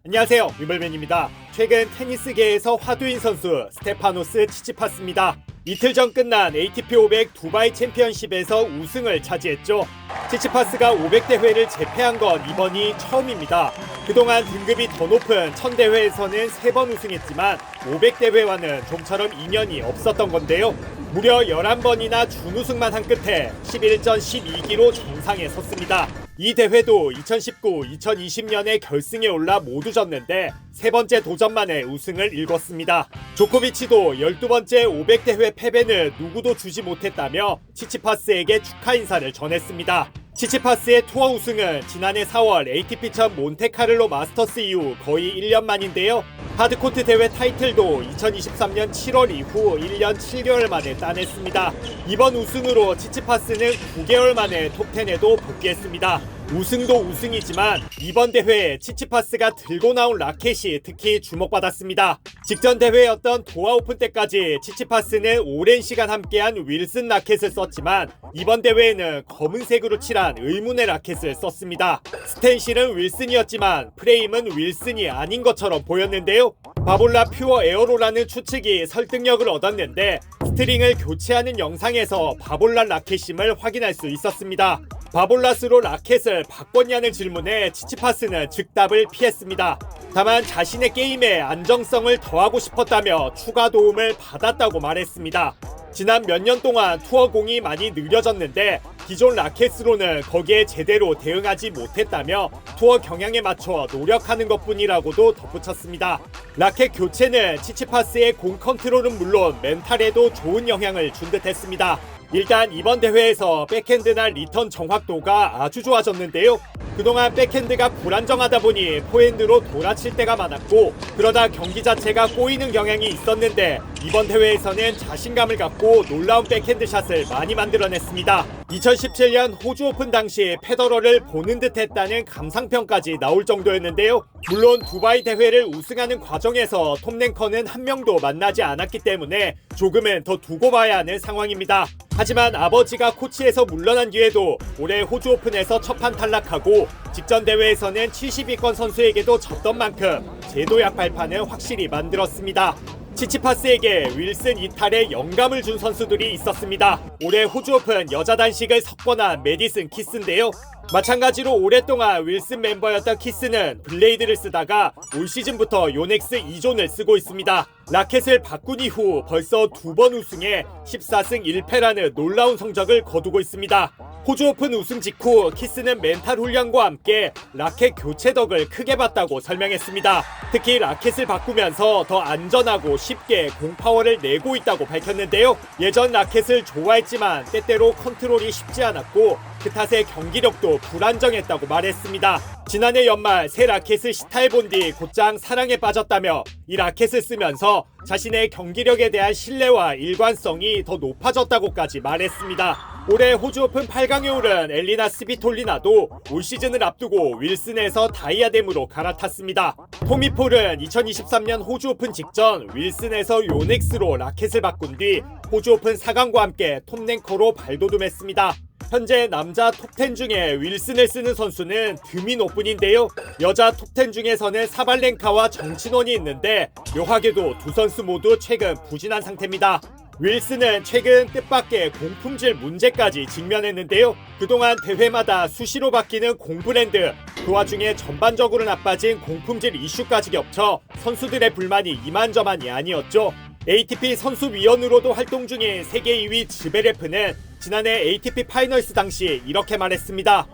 안녕하세요, 위블맨입니다. 최근 테니스계에서 화두인 선수 스테파노스 치치파스입니다. 이틀 전 끝난 ATP 500 두바이 챔피언십에서 우승을 차지했죠. 치치파스가 500 대회를 제패한 건 이번이 처음입니다. 그동안 등급이 더 높은 1000 대회에서는 3번 우승했지만 500 대회와는 좀처럼 인연이 없었던 건데요. 무려 11번이나 준우승만 한 끝에 11전 12기로 정상에 섰습니다. 이 대회도 2019, 2020년에 결승에 올라 모두 졌는데 세 번째 도전 만에 우승을 일궜습니다. 조코비치도 12번째 500 대회 패배는 누구도 주지 못했다며 치치파스에게 축하 인사를 전했습니다. 치치파스의 투어 우승은 지난해 4월 ATP1000 몬테카를로 마스터스 이후 거의 1년 만인데요. 하드코트 대회 타이틀도 2023년 7월 이후 1년 7개월 만에 따냈습니다. 이번 우승으로 치치파스는 9개월 만에 톱10에도 복귀했습니다. 우승도 우승이지만 이번 대회에 치치파스가 들고 나온 라켓이 특히 주목받았습니다. 직전 대회였던 도하 오픈 때까지 치치파스는 오랜 시간 함께한 윌슨 라켓을 썼지만 이번 대회에는 검은색으로 칠한 의문의 라켓을 썼습니다. 스텐실은 윌슨이었지만 프레임은 윌슨이 아닌 것처럼 보였는데요. 바볼라 퓨어 에어로라는 추측이 설득력을 얻었는데 스트링을 교체하는 영상에서 바볼라 라켓임을 확인할 수 있었습니다. 바볼라스로 라켓을 바꿨냐는 질문에 치치파스는 즉답을 피했습니다. 다만 자신의 게임에 안정성을 더하고 싶었다며 추가 도움을 받았다고 말했습니다. 지난 몇 년 동안 투어공이 많이 느려졌는데 기존 라켓으로는 거기에 제대로 대응하지 못했다며 투어 경향에 맞춰 노력하는 것뿐이라고도 덧붙였습니다. 라켓 교체는 치치파스의 공 컨트롤은 물론 멘탈에도 좋은 영향을 준 듯 했습니다. 일단 이번 대회에서 백핸드나 리턴 정확도가 아주 좋아졌는데요. 그동안 백핸드가 불안정하다 보니 포핸드로 돌아칠 때가 많았고 그러다 경기 자체가 꼬이는 경향이 있었는데 이번 대회에서는 자신감을 갖고 놀라운 백핸드 샷을 많이 만들어냈습니다. 2017년 호주 오픈 당시 페더러를 보는 듯 했다는 감상평까지 나올 정도였는데요. 물론 두바이 대회를 우승하는 과정에서 톱랭커는 한 명도 만나지 않았기 때문에 조금은 더 두고 봐야 하는 상황입니다. 하지만 아버지가 코치에서 물러난 뒤에도 올해 호주 오픈에서 첫판 탈락하고 직전 대회에서는 70위권 선수에게도 졌던 만큼 제도약 발판을 확실히 만들었습니다. 치치파스에게 윌슨 이탈에 영감을 준 선수들이 있었습니다. 올해 호주 오픈 여자 단식을 석권한 메디슨 키스인데요. 마찬가지로 오랫동안 윌슨 멤버였던 키스는 블레이드를 쓰다가 올 시즌부터 요넥스 2존을 쓰고 있습니다. 라켓을 바꾼 이후 벌써 2번 우승에 14승 1패라는 놀라운 성적을 거두고 있습니다. 호주 오픈 우승 직후 키스는 멘탈 훈련과 함께 라켓 교체 덕을 크게 봤다고 설명했습니다. 특히 라켓을 바꾸면서 더 안전하고 쉽게 공 파워를 내고 있다고 밝혔는데요. 예전 라켓을 좋아했지만 때때로 컨트롤이 쉽지 않았고 그 탓에 경기력도 불안정했다고 말했습니다. 지난해 연말 새 라켓을 시타해본 뒤 곧장 사랑에 빠졌다며 이 라켓을 쓰면서 자신의 경기력에 대한 신뢰와 일관성이 더 높아졌다고까지 말했습니다. 올해 호주 오픈 8강에 오른 엘리나 스비톨리나도 올 시즌을 앞두고 윌슨에서 다이아뎀으로 갈아탔습니다. 토미 폴은 2023년 호주 오픈 직전 윌슨에서 요넥스로 라켓을 바꾼 뒤 호주 오픈 4강과 함께 톱랭커로 발돋움했습니다. 현재 남자 톱10 중에 윌슨을 쓰는 선수는 드미노뿐인데요. 여자 톱10 중에서는 사발렌카와 정친원이 있는데 묘하게도 두 선수 모두 최근 부진한 상태입니다. 윌슨은 최근 뜻밖의 공품질 문제까지 직면했는데요. 그동안 대회마다 수시로 바뀌는 공 브랜드, 그 와중에 전반적으로 나빠진 공품질 이슈까지 겹쳐 선수들의 불만이 이만저만이 아니었죠. ATP 선수위원으로도 활동 중인 세계 2위 즈베레프는 지난해 ATP 파이널스 당시 이렇게 말했습니다.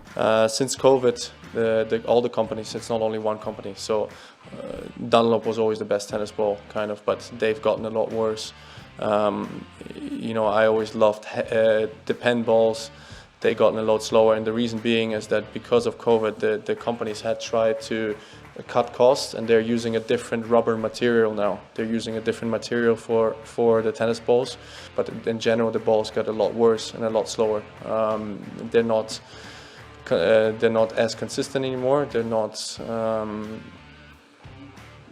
Since COVID, all the companies, it's not only one company. So Dunlop was always the best tennis ball, kind of, but they've gotten a lot worse. I always loved the pen balls. They've gotten a lot slower, and the reason being is that because of COVID, the companies had tried to cut costs, and they're using a different rubber material now. They're using a different material for the tennis balls, but in general, the balls got a lot worse and a lot slower. They're not as consistent anymore.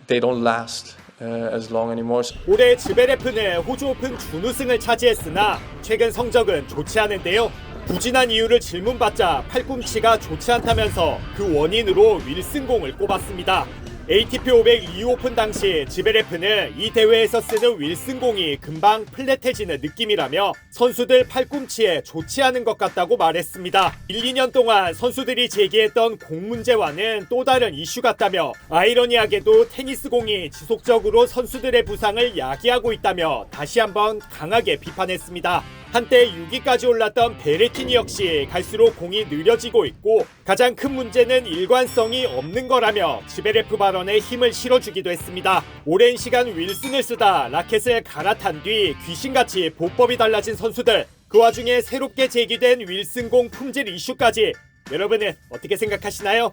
They don't last as long anymore. 올해 즈베레프는 호주 오픈 준우승을 차지했으나 최근 성적은 좋지 않은데요. 부진한 이유를 질문받자 팔꿈치가 좋지 않다면서 그 원인으로 윌슨공을 꼽았습니다. ATP 500 리오픈 당시 지베레프는 이 대회에서 쓰는 윌슨 공이 금방 플랫해지는 느낌이라며 선수들 팔꿈치에 좋지 않은 것 같다고 말했습니다. 1, 2년 동안 선수들이 제기했던 공 문제와는 또 다른 이슈 같다며 아이러니하게도 테니스 공이 지속적으로 선수들의 부상을 야기하고 있다며 다시 한번 강하게 비판했습니다. 한때 6위까지 올랐던 베레티니 역시 갈수록 공이 느려지고 있고 가장 큰 문제는 일관성이 없는 거라며 지베레프 발언에 힘을 실어주기도 했습니다. 오랜 시간 윌슨을 쓰다 라켓을 갈아탄 뒤 귀신같이 보법이 달라진 선수들, 그 와중에 새롭게 제기된 윌슨 공 품질 이슈까지 여러분은 어떻게 생각하시나요?